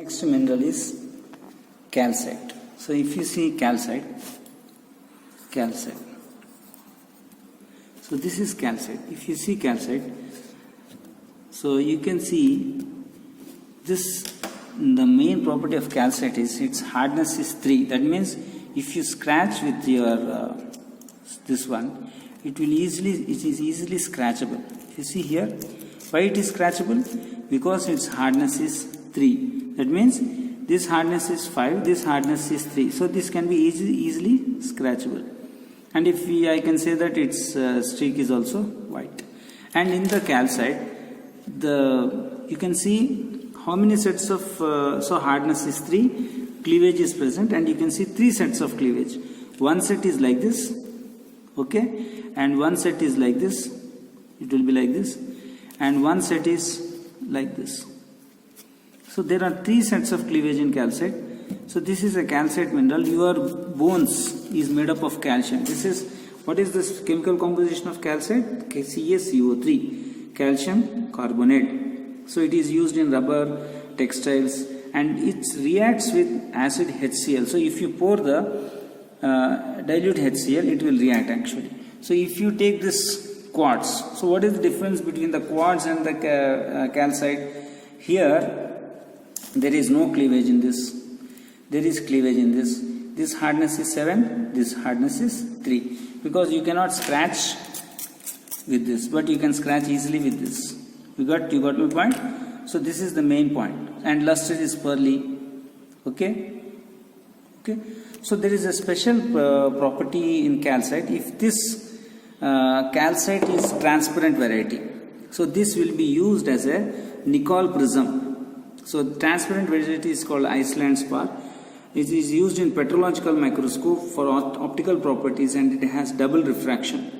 Next mineral is calcite. So if you see calcite. So this is calcite. If you see calcite, so you can see this. The main property of calcite is its hardness is 3. That means if you scratch with your this one, it is easily scratchable. If you see here, why it is scratchable? Because its hardness is 3. That means this hardness is 5, this hardness is 3. So this can be easily scratchable. And if I can say that its streak is also white. And in the calcite, you can see how many sets of so hardness is 3, cleavage is present, and you can see 3 sets of cleavage. One set is like this, okay, and one set is like this. It will be like this, and one set is like this. So there are 3 sets of cleavage in calcite. So this is a calcite mineral. Your bones is made up of calcium. This is what is this chemical composition of calcite? CaCO3, calcium carbonate. So it is used in rubber, textiles, and it reacts with acid HCl. So if you pour the dilute HCl, it will react actually. So if you take this quartz, so what is the difference between the quartz and the calcite? Here there is no cleavage in this. There is cleavage in this. This hardness is 7, this hardness is 3. Because you cannot scratch with this, but you can scratch easily with this. You got my point? So this is the main point. And luster is pearly. Okay? So there is a special property in calcite. If this calcite is transparent variety, so this will be used as a Nicol prism. So transparent variety is called Iceland spar. It is used in petrological microscope for optical properties, and it has double refraction.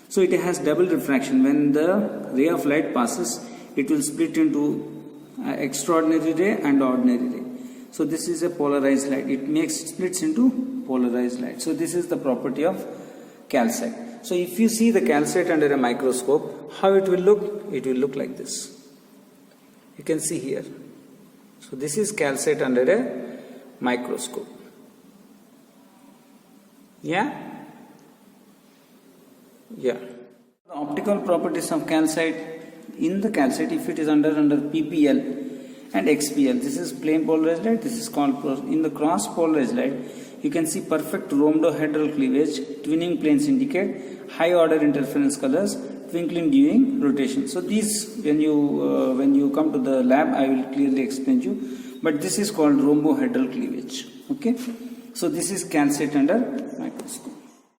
So it has double refraction. When the ray of light passes, it will split into extraordinary ray and ordinary ray. So this is a polarized light. It splits into polarized light. So this is the property of calcite. So if you see the calcite under a microscope, how it will look? It will look like this. You can see here. So this is calcite under a microscope. Yeah. The optical properties of calcite. In the calcite, if it is under PPL and XPL, this is plane polarized light, this is called in the cross polarized light, you can see perfect rhombohedral cleavage, twinning planes indicate high order interference colors, twinkling during rotation. So these, when you come to the lab, I will clearly explain to you, but this is called rhombohedral cleavage. Okay, so this is calcite under microscope.